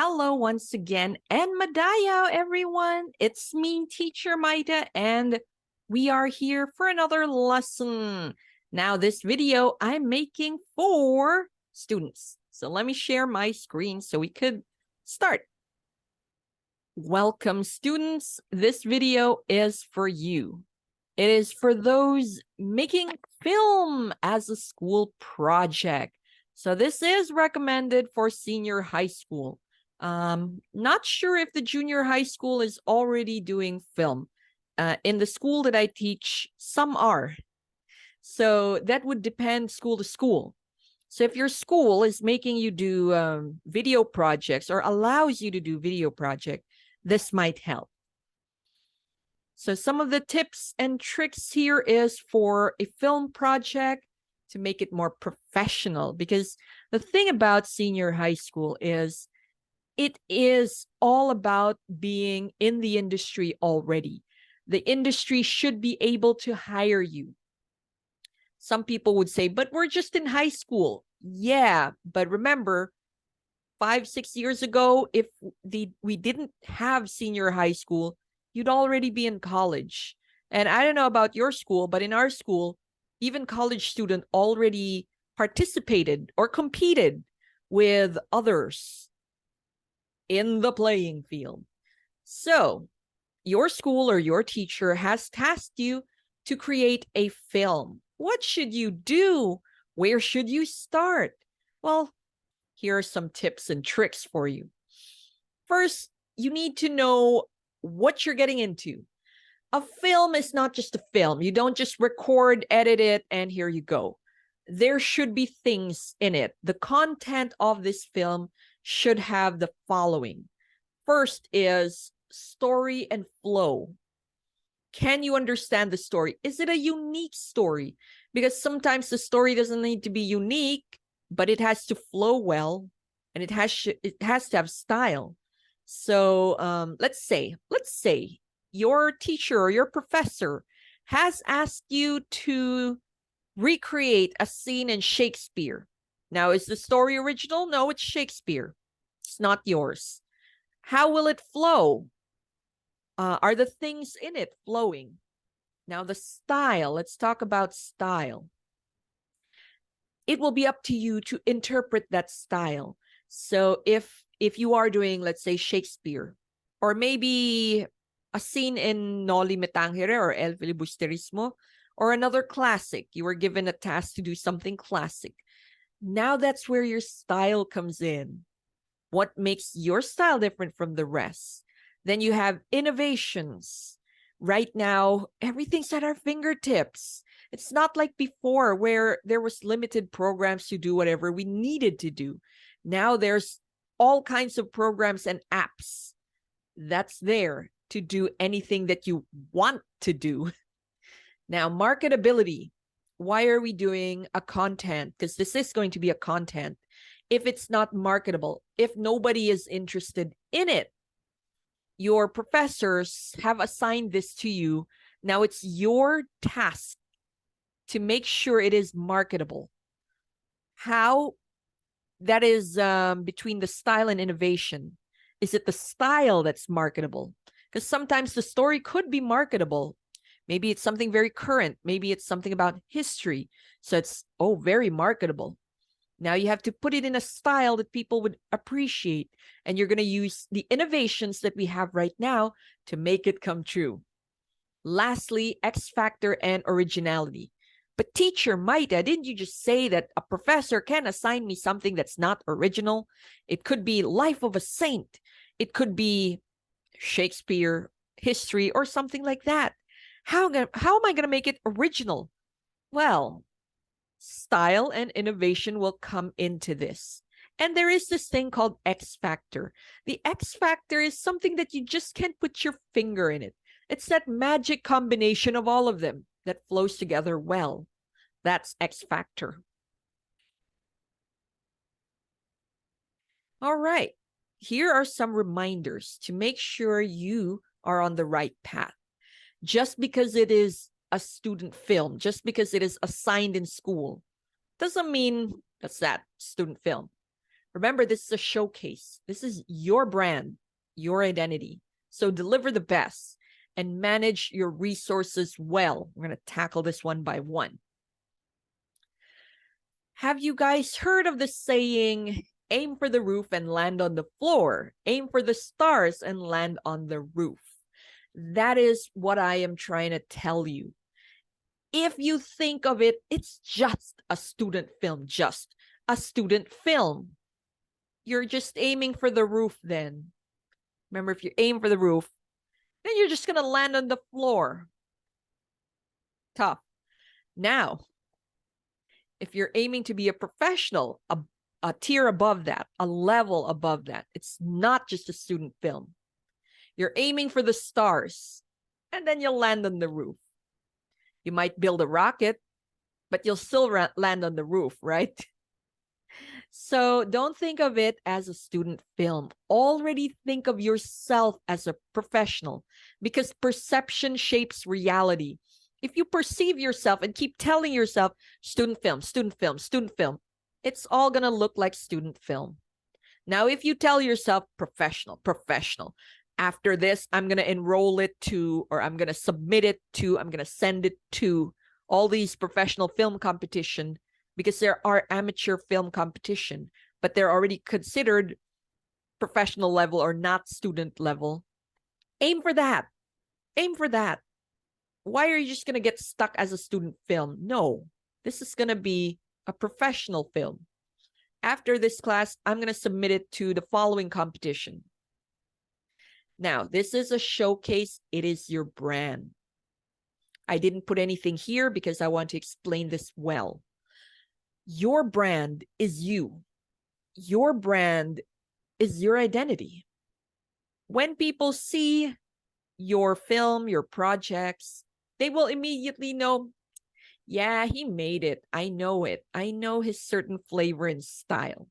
Hello once again, and Madayaw, everyone. It's me, Teacher Maita, and we are here for another lesson. Now, this video I'm making for students. So let me share my screen so we could start. Welcome, students. This video is for you. It is for those making film as a school project. So this is recommended for senior high school. Not sure if the junior high school is already doing film. In the school that I teach, some are. So that would depend school to school. So if your school is making you do video projects or allows you to do video project, this might help. So some of the tips and tricks here is for a film project to make it more professional, because the thing about senior high school is it is all about being in the industry already. The industry should be able to hire you. Some people would say, but we're just in high school. Yeah, but remember, 5-6 years ago, if we didn't have senior high school, you'd already be in college. And I don't know about your school, but in our school, even college students already participated or competed with others in the playing field. So your school or your teacher has tasked you to create a film. What should you do? Where should you start? Well, here are some tips and tricks for you. First, you need to know what you're getting into. A film is not just a film. You don't just record, edit it, and here you go. There should be things in it. The content of this film should have the following. First is story and flow. Can you understand the story? Is it a unique story? Because sometimes the story doesn't need to be unique, but it has to flow well, and it has to have style. So let's say your teacher or your professor has asked you to recreate a scene in Shakespeare. Now, is the story original? No, it's Shakespeare. It's not yours. How will it flow? Are the things in it flowing? Now, the style, let's talk about style. It will be up to you to interpret that style. So if you are doing, let's say, Shakespeare, or maybe a scene in Noli Me Tangere or El Filibusterismo, or another classic, you were given a task to do something classic. Now that's where your style comes in. What makes your style different from the rest? Then you have innovations. Right now, everything's at our fingertips. It's not like before where there was limited programs to do whatever we needed to do. Now there's all kinds of programs and apps that's there to do anything that you want to do. Now, marketability. Why are we doing a content? Because this is going to be a content. If it's not marketable, if nobody is interested in it, your professors have assigned this to you. Now it's your task to make sure it is marketable. How? That is between the style and innovation. Is it the style that's marketable? Because sometimes the story could be marketable. Maybe it's something very current. Maybe it's something about history. So it's, very marketable. Now you have to put it in a style that people would appreciate. And you're going to use the innovations that we have right now to make it come true. Lastly, X factor and originality. But teacher Maita, didn't you just say that a professor can assign me something that's not original? It could be Life of a Saint. It could be Shakespeare, history, or something like that. How am I going to make it original? Well, style and innovation will come into this. And there is this thing called X factor. The X factor is something that you just can't put your finger in it. It's that magic combination of all of them that flows together well. That's X factor. All right. Here are some reminders to make sure you are on the right path. Just because it is a student film, just because it is assigned in school, doesn't mean that's that student film. Remember, this is a showcase. This is your brand, your identity. So deliver the best and manage your resources well. We're going to tackle this one by one. Have you guys heard of the saying, aim for the roof and land on the floor? Aim for the stars and land on the roof. That is what I am trying to tell you. If you think of it, it's just a student film, just a student film. You're just aiming for the roof then. Remember, if you aim for the roof, then you're just going to land on the floor. Tough. Now, if you're aiming to be a professional, a tier above that, a level above that, it's not just a student film. You're aiming for the stars, and then you'll land on the roof. You might build a rocket, but you'll still land on the roof, right? So don't think of it as a student film. Already think of yourself as a professional, because perception shapes reality. If you perceive yourself and keep telling yourself, student film, student film, student film, it's all going to look like student film. Now, if you tell yourself professional, professional, after this, I'm going to enroll it to, or I'm going to submit it to, I'm going to send it to all these professional film competition, because there are amateur film competition, but they're already considered professional level or not student level. Aim for that. Aim for that. Why are you just going to get stuck as a student film? No, this is going to be a professional film. After this class, I'm going to submit it to the following competition. Now, this is a showcase. It is your brand. I didn't put anything here because I want to explain this well. Your brand is you. Your brand is your identity. When people see your film, your projects, they will immediately know, yeah, he made it. I know it. I know his certain flavor and style.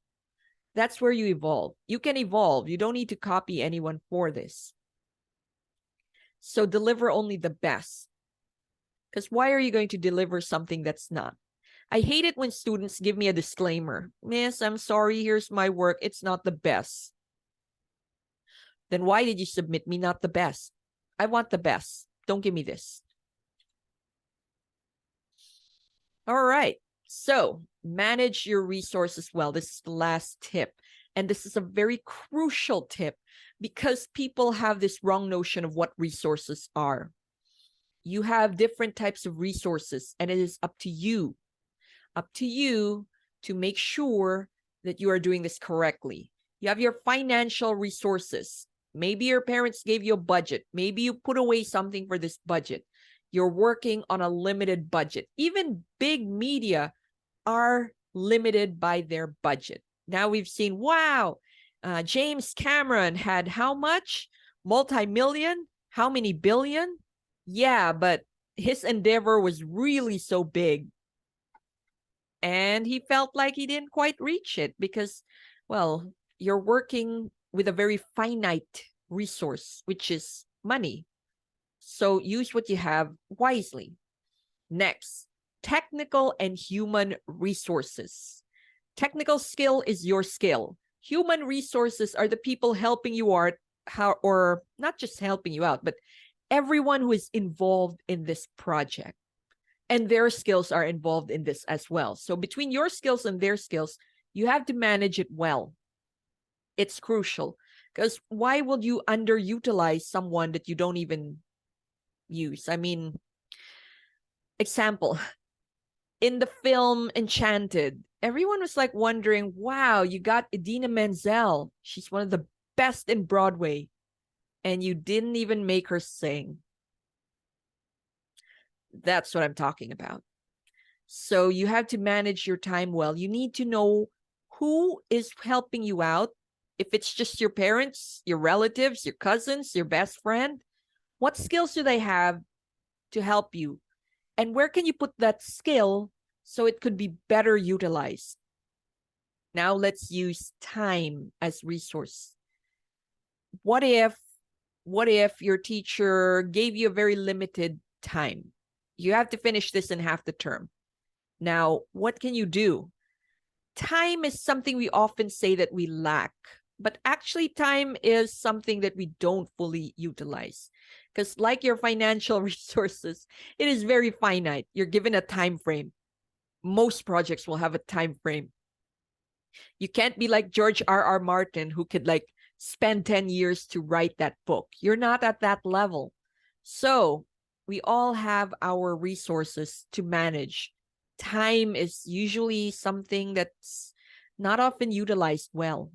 That's where you evolve. You can evolve. You don't need to copy anyone for this. So deliver only the best. Because why are you going to deliver something that's not? I hate it when students give me a disclaimer. Miss, I'm sorry, here's my work. It's not the best. Then why did you submit me not the best? I want the best. Don't give me this. All right. So manage your resources well. This is the last tip. And this is a very crucial tip because people have this wrong notion of what resources are. You have different types of resources, and it is up to you to make sure that you are doing this correctly. You have your financial resources. Maybe your parents gave you a budget. Maybe you put away something for this budget. You're working on a limited budget. Even big media are limited by their budget. Now we've seen, wow, James Cameron had how much? Multi-million? How many billion? Yeah, but his endeavor was really so big. And he felt like he didn't quite reach it because, well, you're working with a very finite resource, which is money. So use what you have wisely. Next, technical and human resources. Technical skill is your skill. Human resources are the people helping you out, or not just helping you out, but everyone who is involved in this project. And their skills are involved in this as well. So between your skills and their skills, you have to manage it well. It's crucial because why would you underutilize someone that you don't even use? I mean, example, in the film Enchanted, everyone was like wondering, wow, you got Idina Menzel. She's one of the best in Broadway. And you didn't even make her sing. That's what I'm talking about. So you have to manage your time well. You need to know who is helping you out. If it's just your parents, your relatives, your cousins, your best friend, what skills do they have to help you? And where can you put that skill so it could be better utilized? Now let's use time as resource. What if your teacher gave you a very limited time? You have to finish this in half the term. Now, what can you do? time is something we often say that we lack, but actually time is something that we don't fully utilize. Because like your financial resources, it is very finite. You're given a time frame. Most projects will have a time frame. You can't be like George R.R. Martin, who could like spend 10 years to write that book. You're not at that level. So we all have our resources to manage. Time is usually something that's not often utilized well.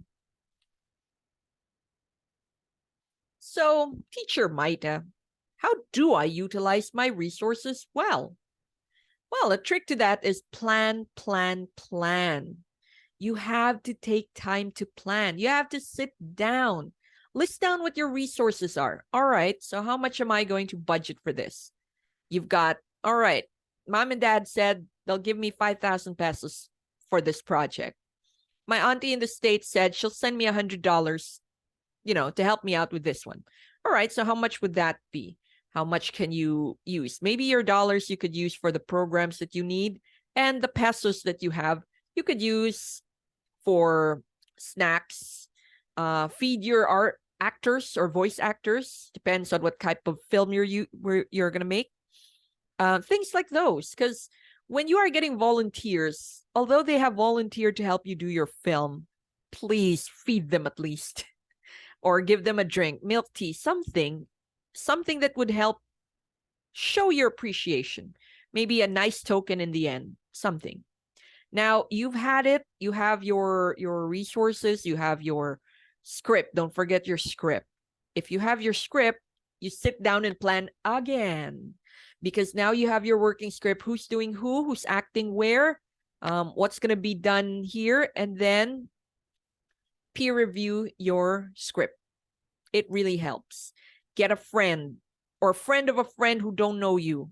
So, teacher Maita, how do I utilize my resources well? Well, a trick to that is plan, plan, plan. You have to take time to plan. You have to sit down, list down what your resources are. All right, so how much am I going to budget for this? You've got, all right, mom and dad said they'll give me 5,000 pesos for this project. My auntie in the States said she'll send me $100, to help me out with this one. All right, so how much would that be? How much can you use? Maybe your dollars you could use for the programs that you need, and the pesos that you have, you could use for snacks, feed your art actors or voice actors, depends on what type of film you're gonna make. Things like those, because when you are getting volunteers, although they have volunteered to help you do your film, please feed them at least, or give them a drink, milk tea, something that would help show your appreciation. Maybe a nice token in the end, something. Now you've had it, you have your resources, you have your script. Don't forget your script. If you have your script, you sit down and plan again, because now you have your working script. Who's doing who's acting where, what's going to be done here, and then peer review your script. It really helps. Get a friend or a friend of a friend who don't know you.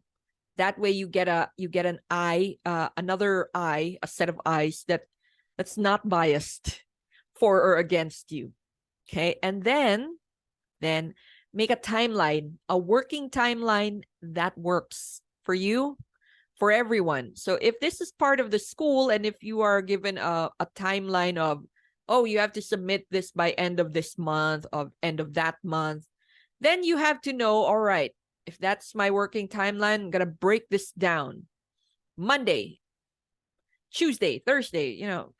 That way you get an eye, another eye, a set of eyes that's not biased for or against you. Okay. And then make a timeline, a working timeline that works for you, for everyone. So if this is part of the school, and if you are given a timeline of, oh, you have to submit this by end of this month, of end of that month, then you have to know, all right, if that's my working timeline, I'm going to break this down. Monday, Tuesday, Thursday,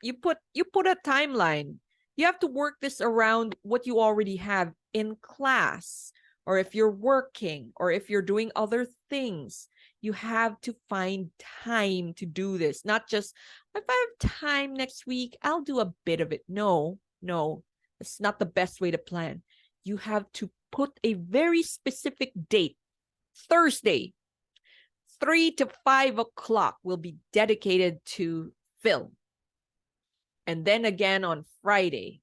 you put a timeline. You have to work this around what you already have in class, or if you're working, or if you're doing other things. You have to find time to do this. Not just, if I have time next week, I'll do a bit of it. No, it's not the best way to plan. You have to put a very specific date. Thursday, 3 to 5 o'clock will be dedicated to film. And then again on Friday,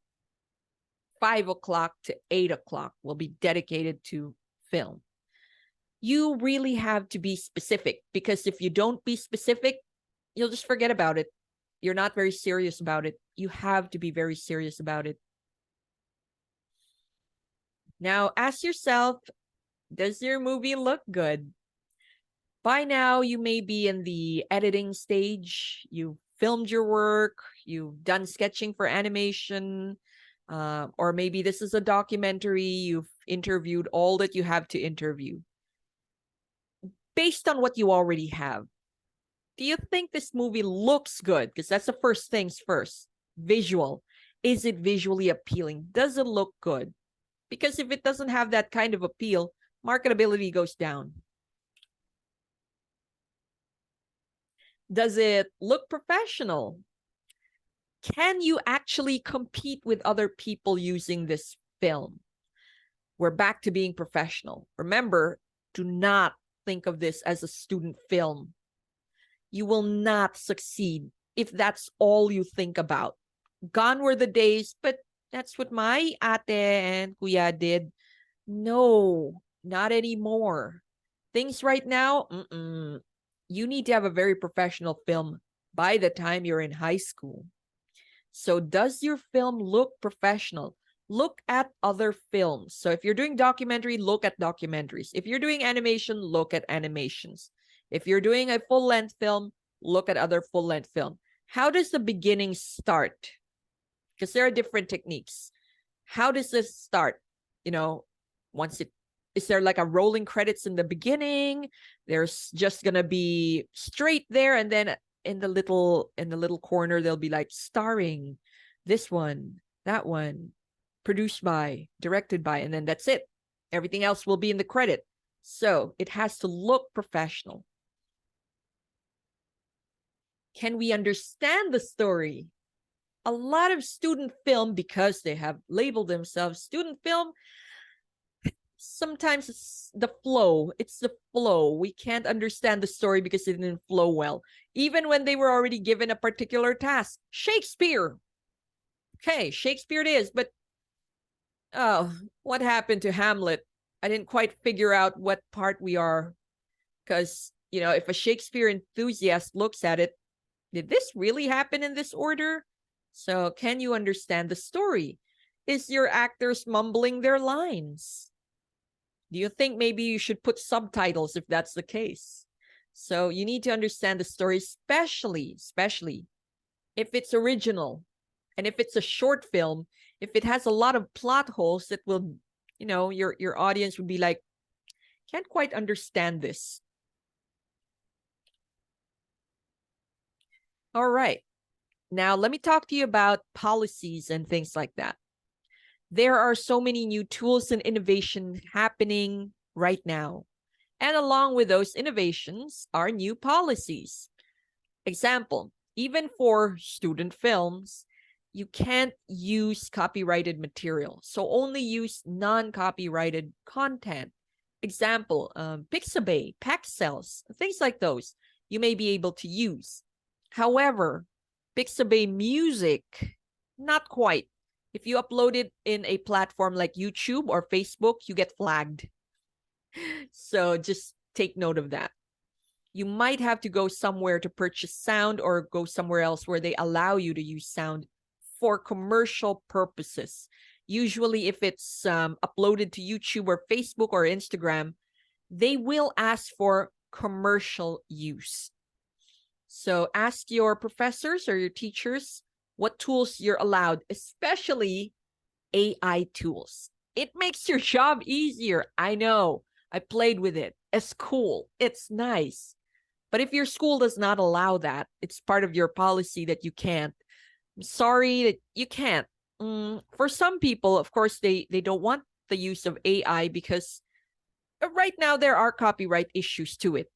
5 o'clock to 8 o'clock will be dedicated to film. You really have to be specific, because if you don't be specific, you'll just forget about it. You're not very serious about it. You have to be very serious about it. Now, ask yourself, does your movie look good? By now, you may be in the editing stage. You've filmed your work. You've done sketching for animation. Or maybe this is a documentary. You've interviewed all that you have to interview. Based on what you already have, do you think this movie looks good? Because that's the first things first. Visual. Is it visually appealing? Does it look good? Because if it doesn't have that kind of appeal, marketability goes down. Does it look professional? Can you actually compete with other people using this film? We're back to being professional. Remember, do not think of this as a student film. You will not succeed if that's all you think about. Gone were the days, but that's what my ate and kuya did. No, not anymore. Things right now, you need to have a very professional film by the time you're in high school. So does your film look professional? Look at other films. So if you're doing documentary, look at documentaries. If you're doing animation, look at animations. If you're doing a full-length film, look at other full-length film. How does the beginning start? Because there are different techniques. How does this start? You know, once it is there like a rolling credits in the beginning? There's just gonna be straight there, and then in the little corner there'll be like starring this one, that one, produced by, directed by, and then that's it. Everything else will be in the credit. So it has to look professional. Can we understand the story? A lot of student film, because they have labeled themselves student film, sometimes it's the flow. It's the flow. We can't understand the story because it didn't flow well. Even when they were already given a particular task. Shakespeare. Okay, Shakespeare it is, but oh, what happened to Hamlet? I didn't quite figure out what part we are. Because, you know, if a Shakespeare enthusiast looks at it, did this really happen in this order? So can you understand the story? Is your actors mumbling their lines? Do you think maybe you should put subtitles if that's the case? So you need to understand the story, especially if it's original. And if it's a short film, if it has a lot of plot holes that will, you know, your audience would be like, can't quite understand this. All right. Now, let me talk to you about policies and things like that. There are so many new tools and innovation happening right now. And along with those innovations are new policies. Example, even for student films, you can't use copyrighted material. So only use non-copyrighted content. Example, Pixabay, Paxels, things like those you may be able to use. However, Pixabay music, not quite. If you upload it in a platform like YouTube or Facebook, you get flagged. So just take note of that. You might have to go somewhere to purchase sound or go somewhere else where they allow you to use sound for commercial purposes. Usually if it's uploaded to YouTube or Facebook or Instagram, they will ask for commercial use. So ask your professors or your teachers what tools you're allowed, especially AI tools. It makes your job easier. I know. I played with it. It's cool. It's nice. But if your school does not allow that, it's part of your policy that you can't. I'm sorry that you can't. For some people, of course, they don't want the use of AI because right now there are copyright issues to it.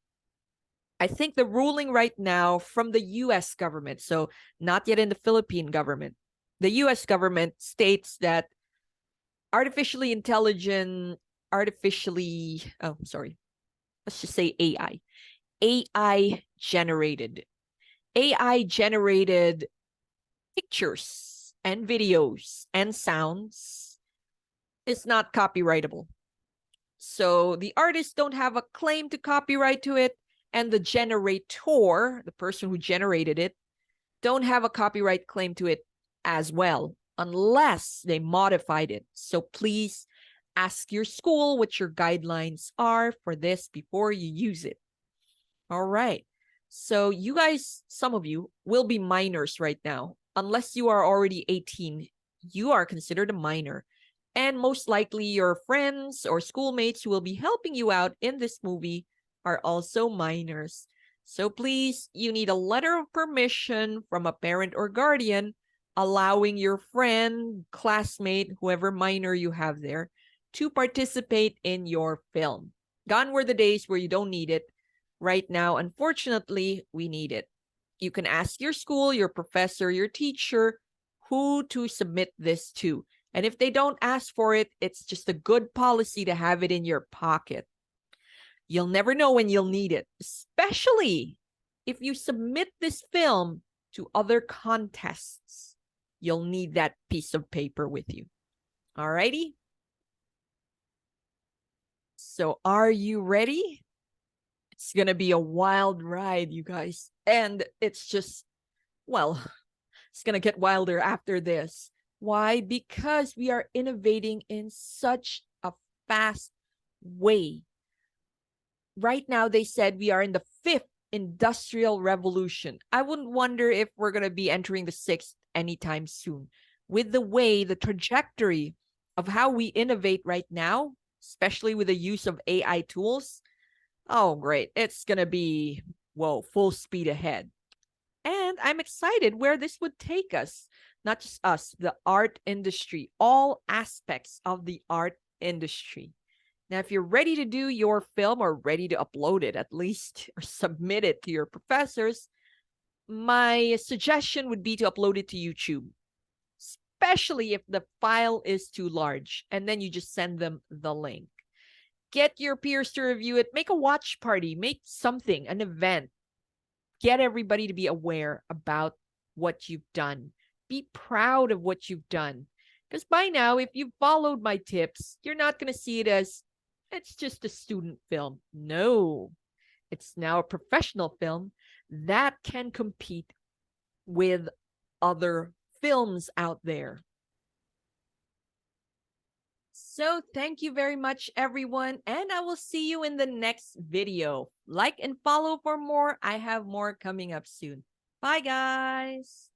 I think the ruling right now from the US government, so not yet in the Philippine government, the US government states that let's just say AI generated pictures and videos and sounds is not copyrightable. So the artists don't have a claim to copyright to it, and the generator, the person who generated it, don't have a copyright claim to it as well, unless they modified it. So please ask your school what your guidelines are for this before you use it. All right. So you guys, some of you will be minors right now. Unless you are already 18, you are considered a minor. And most likely your friends or schoolmates who will be helping you out in this movie are also minors. So please, you need a letter of permission from a parent or guardian allowing your friend, classmate, whoever minor you have there, to participate in your film. Gone were the days where you don't need it. Right now, unfortunately, we need it. You can ask your school, your professor, your teacher, who to submit this to. And if they don't ask for it, it's just a good policy to have it in your pocket. You'll never know when you'll need it, especially if you submit this film to other contests. You'll need that piece of paper with you. Alrighty? So are you ready? It's going to be a wild ride, you guys. And it's just, well, it's going to get wilder after this. Why? Because we are innovating in such a fast way. Right now, they said we are in the 5th industrial revolution. I wouldn't wonder if we're going to be entering the sixth anytime soon. With the way, the trajectory of how we innovate right now, especially with the use of AI tools, oh, great. It's going to be, whoa, full speed ahead. And I'm excited where this would take us. Not just us, the art industry, all aspects of the art industry. Now, if you're ready to do your film or ready to upload it, at least, or submit it to your professors, my suggestion would be to upload it to YouTube, especially if the file is too large. And then you just send them the link. Get your peers to review it. Make a watch party. Make something, an event. Get everybody to be aware about what you've done. Be proud of what you've done. Because by now, if you've followed my tips, you're not going to see it as it's just a student film. No, it's now a professional film that can compete with other films out there. So thank you very much, everyone, and I will see you in the next video. Like and follow for more. I have more coming up soon. Bye, guys.